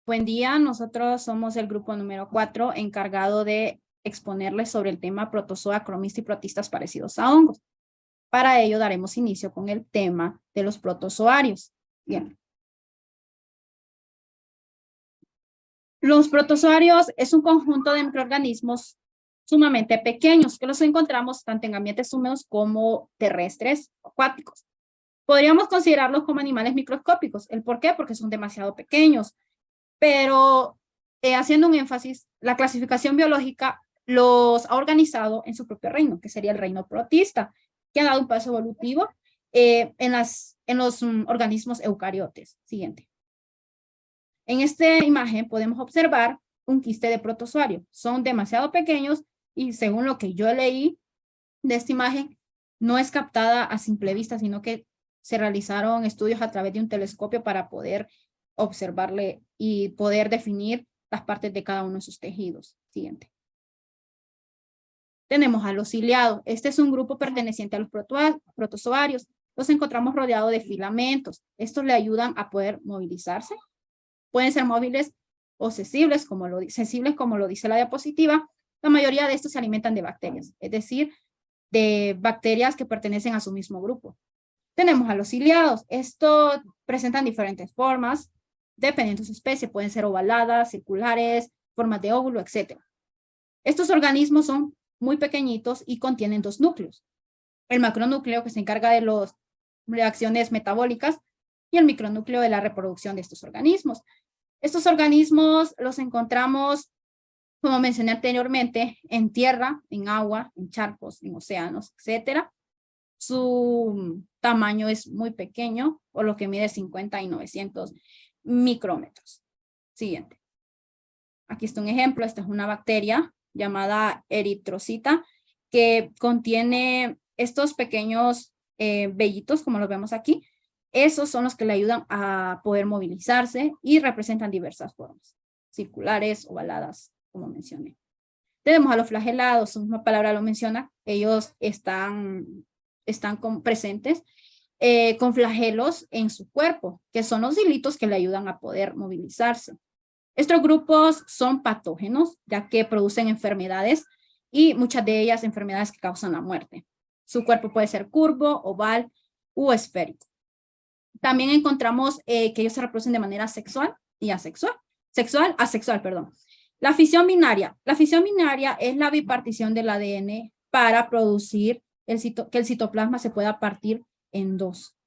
Buen día, nosotros somos el grupo número 4 encargado de exponerles sobre el tema protozoa, cromistas y protistas parecidos a hongos. Para ello daremos inicio con el tema de los protozoarios. Bien. Los protozoarios es un conjunto de microorganismos sumamente pequeños que los encontramos tanto en ambientes húmedos como terrestres o acuáticos. Podríamos considerarlos como animales microscópicos. ¿El por qué? Porque son demasiado pequeños. Pero haciendo un énfasis, la clasificación biológica los ha organizado en su propio reino, que sería el reino protista, que ha dado un paso evolutivo en los organismos eucariotes. Siguiente. En esta imagen podemos observar un quiste de protozoario. Son demasiado pequeños y según lo que yo leí de esta imagen, no es captada a simple vista, sino que se realizaron estudios a través de un telescopio para poder observarle y poder definir las partes de cada uno de sus tejidos. Siguiente. Tenemos a los ciliados. Este es un grupo perteneciente a los protozoarios. Los encontramos rodeados de filamentos. Estos le ayudan a poder movilizarse. Pueden ser móviles o sensibles, como lo dice la diapositiva. La mayoría de estos se alimentan de bacterias, es decir, de bacterias que pertenecen a su mismo grupo. Tenemos a los ciliados. Estos presentan diferentes formas, dependiendo de su especie. Pueden ser ovaladas, circulares, formas de óvulo, etc. Estos organismos son muy pequeñitos y contienen dos núcleos. El macronúcleo, que se encarga de las reacciones metabólicas, y el micronúcleo de la reproducción de estos organismos. Estos organismos los encontramos, como mencioné anteriormente, en tierra, en agua, en charcos, en océanos, etc. Su tamaño es muy pequeño, por lo que mide 50 y 900 micrómetros. Siguiente. Aquí está un ejemplo. Esta es una bacteria llamada eritrocita que contiene estos pequeños vellitos, como los vemos aquí. Esos son los que le ayudan a poder movilizarse y representan diversas formas, circulares, ovaladas, como mencioné. Tenemos a los flagelados, su misma palabra lo menciona, ellos están presentes con flagelos en su cuerpo, que son los hilitos que le ayudan a poder movilizarse. Estos grupos son patógenos, ya que producen enfermedades y muchas de ellas enfermedades que causan la muerte. Su cuerpo puede ser curvo, oval u esférico. También encontramos que ellos se reproducen de manera sexual y asexual. Asexual, perdón. La fisión binaria. La fisión binaria es la bipartición del ADN para producir que el citoplasma se pueda partir en dos.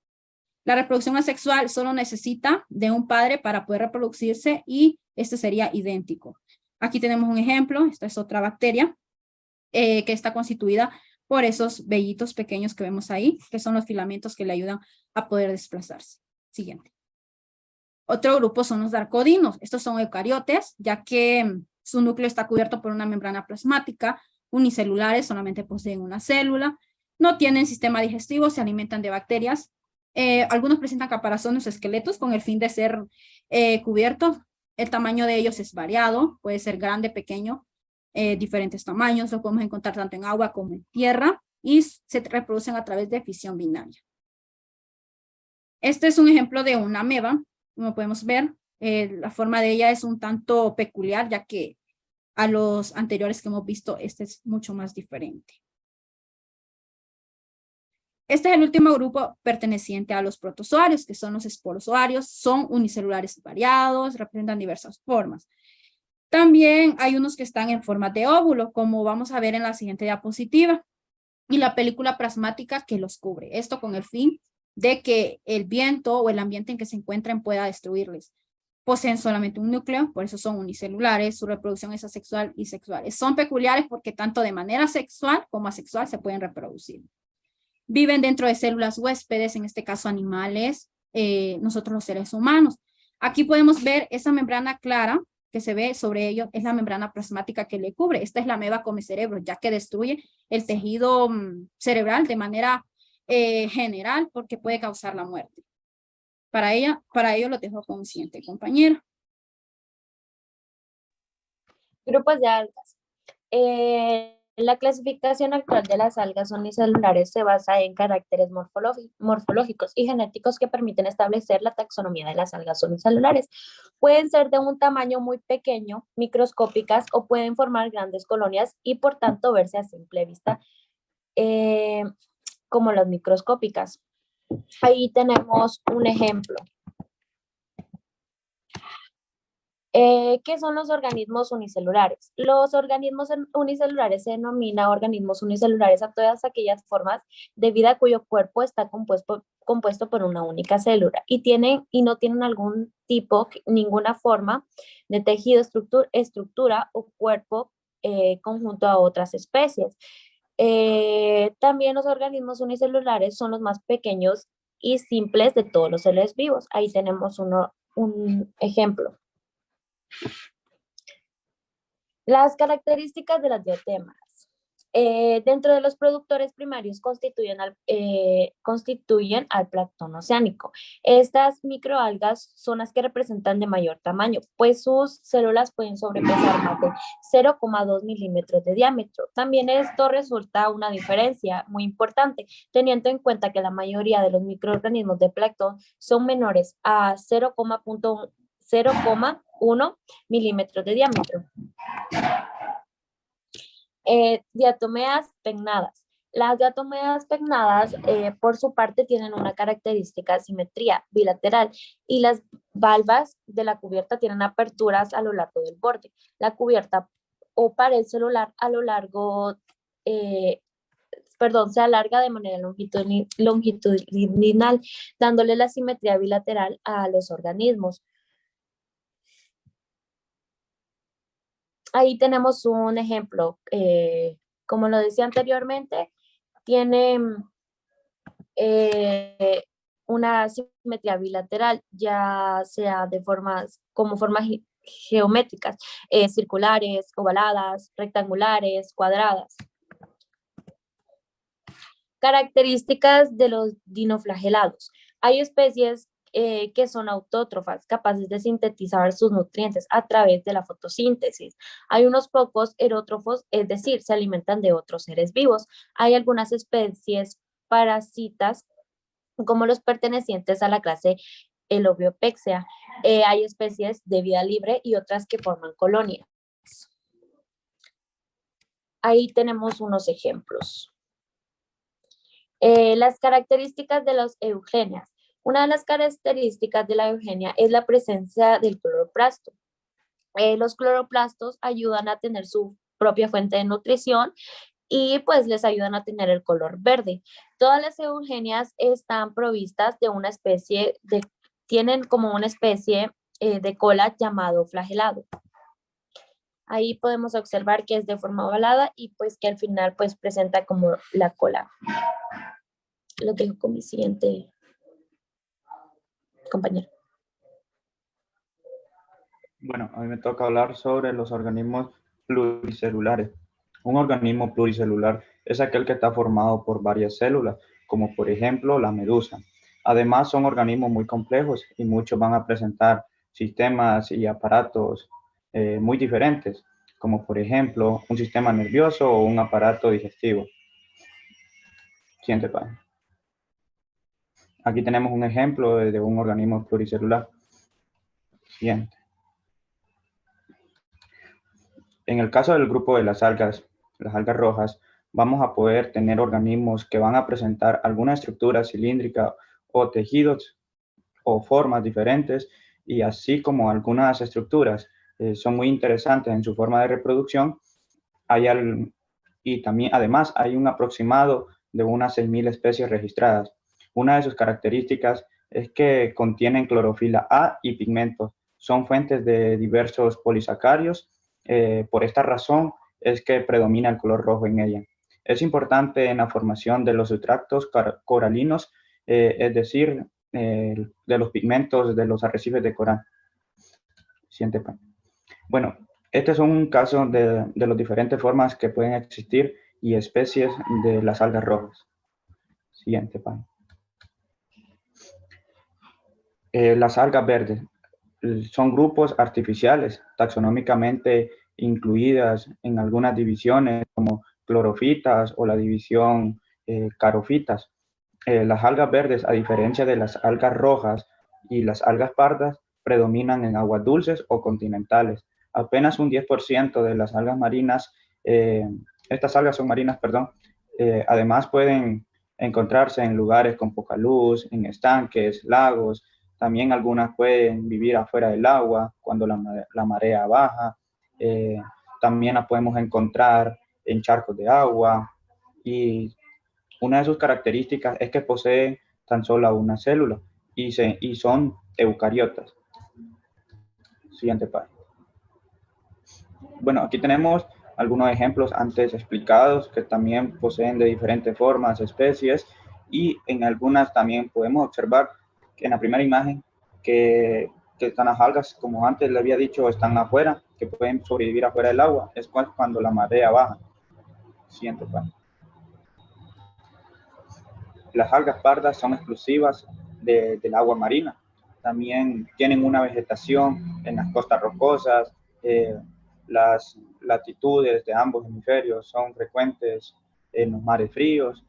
La reproducción asexual solo necesita de un padre para poder reproducirse y este sería idéntico. Aquí tenemos un ejemplo. Esta es otra bacteria que está constituida por esos vellitos pequeños que vemos ahí, que son los filamentos que le ayudan a poder desplazarse. Siguiente. Otro grupo son los arcodinos. Estos son eucariotes, ya que su núcleo está cubierto por una membrana plasmática, unicelulares, solamente poseen una célula, no tienen sistema digestivo, se alimentan de bacterias. Algunos presentan caparazones o esqueletos con el fin de ser cubiertos. El tamaño de ellos es variado, puede ser grande, pequeño, diferentes tamaños, lo podemos encontrar tanto en agua como en tierra y se reproducen a través de fisión binaria. Este es un ejemplo de una ameba, como podemos ver, la forma de ella es un tanto peculiar, ya que a los anteriores que hemos visto, este es mucho más diferente. Este es el último grupo perteneciente a los protozoarios, que son los esporozoarios, son unicelulares variados, representan diversas formas. También hay unos que están en forma de óvulo, como vamos a ver en la siguiente diapositiva, y la película plasmática que los cubre. Esto con el fin de que el viento o el ambiente en que se encuentren pueda destruirles. Poseen solamente un núcleo, por eso son unicelulares, su reproducción es asexual y sexual. Son peculiares porque tanto de manera sexual como asexual se pueden reproducir. Viven dentro de células huéspedes, en este caso animales, nosotros los seres humanos. Aquí podemos ver esa membrana clara que se ve sobre ello, es la membrana plasmática que le cubre. Esta es la ameba come cerebro, ya que destruye el tejido cerebral de manera general porque puede causar la muerte. Para ello lo dejo consciente, compañero. Grupos de algas. La clasificación actual de las algas unicelulares se basa en caracteres morfológicos y genéticos que permiten establecer la taxonomía de las algas unicelulares. Pueden ser de un tamaño muy pequeño, microscópicas, o pueden formar grandes colonias y por tanto verse a simple vista como las microscópicas. Ahí tenemos un ejemplo. ¿Qué son los organismos unicelulares? Los organismos unicelulares se denomina organismos unicelulares a todas aquellas formas de vida cuyo cuerpo está compuesto por una única célula y no tienen algún tipo, ninguna forma de tejido, estructura o cuerpo conjunto a otras especies. También los organismos unicelulares son los más pequeños y simples de todos los seres vivos. Ahí tenemos un ejemplo. Las características de las diatemas. Dentro de los productores primarios constituyen al plancton oceánico. Estas microalgas son las que representan de mayor tamaño, pues sus células pueden sobrepasar más de 0,2 milímetros de diámetro. También esto resulta una diferencia muy importante, teniendo en cuenta que la mayoría de los microorganismos de plancton son menores a 0,1 milímetros de diámetro. Diatomeas pennadas. Las diatomeas pennadas, por su parte, tienen una característica de simetría bilateral y las valvas de la cubierta tienen aperturas a lo largo del borde. La cubierta o pared celular se alarga de manera longitudinal, dándole la simetría bilateral a los organismos. Ahí tenemos un ejemplo, como lo decía anteriormente, tiene una simetría bilateral, ya sea como formas geométricas, circulares, ovaladas, rectangulares, cuadradas. Características de los dinoflagelados. Hay especies que son autótrofas, capaces de sintetizar sus nutrientes a través de la fotosíntesis. Hay unos pocos heterótrofos, es decir, se alimentan de otros seres vivos. Hay algunas especies parásitas, como los pertenecientes a la clase Elobiopexia. Hay especies de vida libre y otras que forman colonias. Ahí tenemos unos ejemplos. Las características de las eugenias. Una de las características de la eugenia es la presencia del cloroplasto. Los cloroplastos ayudan a tener su propia fuente de nutrición y pues les ayudan a tener el color verde. Todas las eugenias están provistas de una especie tienen como una especie de cola llamado flagelado. Ahí podemos observar que es de forma ovalada y pues que al final pues presenta como la cola. Lo dejo con mi siguiente compañero. Bueno, a mí me toca hablar sobre los organismos pluricelulares. Un organismo pluricelular es aquel que está formado por varias células, como por ejemplo la medusa. Además, son organismos muy complejos y muchos van a presentar sistemas y aparatos muy diferentes, como por ejemplo un sistema nervioso o un aparato digestivo. Siguiente página. Aquí tenemos un ejemplo de un organismo pluricelular. Siguiente. En el caso del grupo de las algas rojas, vamos a poder tener organismos que van a presentar alguna estructura cilíndrica o tejidos o formas diferentes, y así como algunas estructuras son muy interesantes en su forma de reproducción, y también además hay un aproximado de unas 6.000 especies registradas. Una de sus características es que contienen clorofila A y pigmentos. Son fuentes de diversos polisacarios. Por esta razón es que predomina el color rojo en ella. Es importante en la formación de los sustratos coralinos, es decir, de los pigmentos de los arrecifes de coral. Siguiente página. Bueno, este es un caso de las diferentes formas que pueden existir y especies de las algas rojas. Siguiente página. Las algas verdes son grupos artificiales taxonómicamente incluidas en algunas divisiones como clorofitas o la división carofitas. Las algas verdes, a diferencia de las algas rojas y las algas pardas, predominan en aguas dulces o continentales. Apenas un 10% de las algas marinas, estas algas son marinas, perdón, además pueden encontrarse en lugares con poca luz, en estanques, lagos. También algunas pueden vivir afuera del agua cuando la marea baja. También las podemos encontrar en charcos de agua, y una de sus características es que poseen tan solo una célula y son eucariotas. Siguiente página. Bueno, aquí tenemos algunos ejemplos antes explicados que también poseen de diferentes formas, especies, y en algunas también podemos observar que en la primera imagen que están las algas, como antes le había dicho, están afuera, que pueden sobrevivir afuera del agua. Es cuando la marea baja. Siguiente página. Las algas pardas son exclusivas del agua marina. También tienen una vegetación en las costas rocosas. Las latitudes de ambos hemisferios son frecuentes en los mares fríos.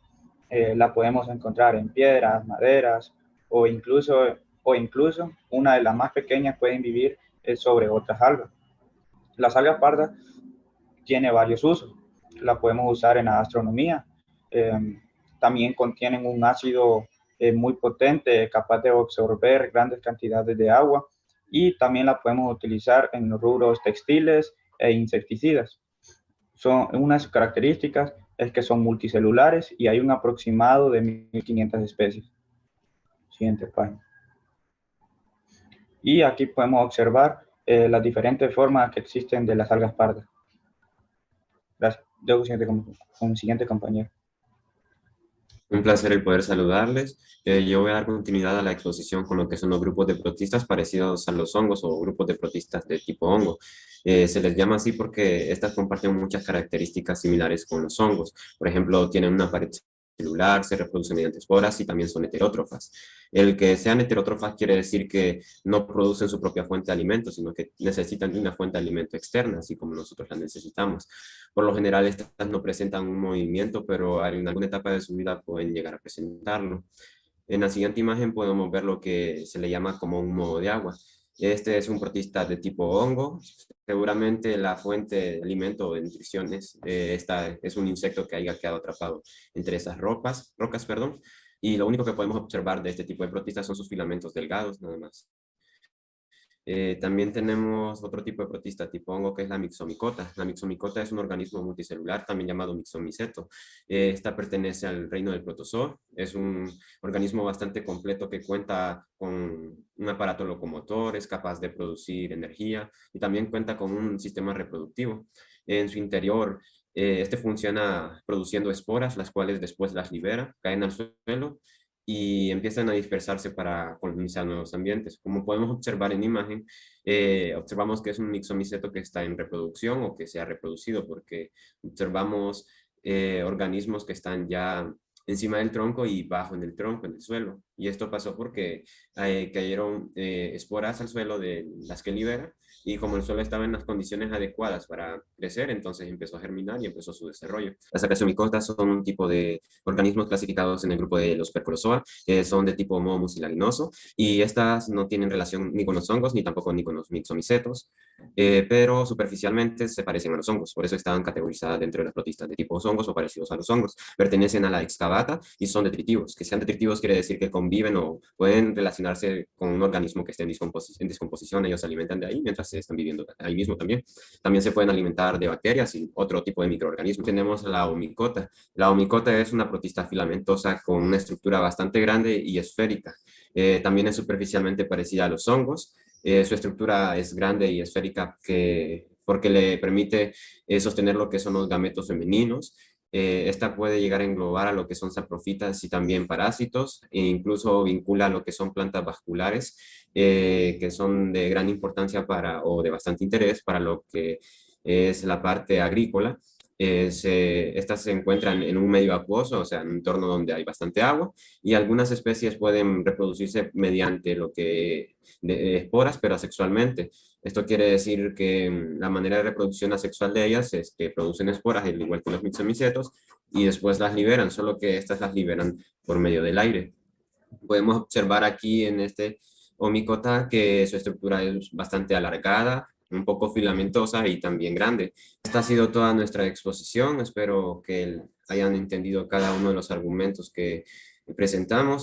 La podemos encontrar en piedras, maderas, o incluso una de las más pequeñas pueden vivir sobre otras algas. Las algas pardas tienen varios usos. La podemos usar en la astronomía. También contienen un ácido muy potente, capaz de absorber grandes cantidades de agua, y también la podemos utilizar en los rubros textiles e insecticidas. Una de sus características es que son multicelulares y hay un aproximado de 1.500 especies. Siguiente página. Y aquí podemos observar las diferentes formas que existen de las algas pardas. Gracias. Dejo con siguiente compañero. Un placer el poder saludarles. Yo voy a dar continuidad a la exposición con lo que son los grupos de protistas parecidos a los hongos o grupos de protistas de tipo hongo. Se les llama así porque estas comparten muchas características similares con los hongos. Por ejemplo, tienen una pared celular, se reproducen mediante esporas y también son heterótrofas. El que sean heterótrofas quiere decir que no producen su propia fuente de alimento, sino que necesitan una fuente de alimento externa, así como nosotros la necesitamos. Por lo general, estas no presentan un movimiento, pero en alguna etapa de su vida pueden llegar a presentarlo. En la siguiente imagen podemos ver lo que se le llama como un modo de agua. Este es un protista de tipo hongo. Seguramente la fuente de alimento o de nutrición es un insecto que haya quedado atrapado entre esas rocas, y lo único que podemos observar de este tipo de protistas son sus filamentos delgados, nada más. También tenemos otro tipo de protista tipo hongo, que es la mixomicota. La mixomicota es un organismo multicelular, también llamado mixomiceto. Esta pertenece al reino del protozoo. Es un organismo bastante completo que cuenta con un aparato locomotor, es capaz de producir energía y también cuenta con un sistema reproductivo. En su interior, este funciona produciendo esporas, las cuales después las libera, caen al suelo y empiezan a dispersarse para colonizar nuevos ambientes. Como podemos observar en imagen, observamos que es un mixomiceto que está en reproducción o que se ha reproducido, porque observamos organismos que están ya encima del tronco y bajo en el tronco, en el suelo. Y esto pasó porque cayeron esporas al suelo de las que libera, y como el suelo estaba en las condiciones adecuadas para crecer, entonces empezó a germinar y empezó su desarrollo. Las acasiomicotas son un tipo de organismos clasificados en el grupo de los Percolozoa, que son de tipo moho mucilaginoso, y estas no tienen relación ni con los hongos ni tampoco ni con los mixomicetos, pero superficialmente se parecen a los hongos, por eso están categorizadas dentro de las protistas de tipo hongos o parecidos a los hongos. Pertenecen a la excavata y son detritivos. Que sean detritivos quiere decir que conviven o pueden relacionarse con un organismo que esté en descomposición. Ellos se alimentan de ahí mientras se están viviendo ahí mismo también. También se pueden alimentar de bacterias y otro tipo de microorganismos. Tenemos la omicota. La omicota es una protista filamentosa con una estructura bastante grande y esférica. También es superficialmente parecida a los hongos. Su estructura es grande y esférica porque le permite sostener lo que son los gametos femeninos. Esta puede llegar a englobar a lo que son saprofitas y también parásitos, e incluso vincula a lo que son plantas vasculares, que son de gran importancia o de bastante interés para lo que es la parte agrícola. Estas se encuentran en un medio acuoso, o sea, en un entorno donde hay bastante agua, y algunas especies pueden reproducirse mediante lo que de esporas, pero asexualmente. Esto quiere decir que la manera de reproducción asexual de ellas es que producen esporas, al igual que los mixomicetos, y después las liberan, solo que estas las liberan por medio del aire. Podemos observar aquí en este Omicota que su estructura es bastante alargada, un poco filamentosa y también grande. Esta ha sido toda nuestra exposición. Espero que hayan entendido cada uno de los argumentos que presentamos.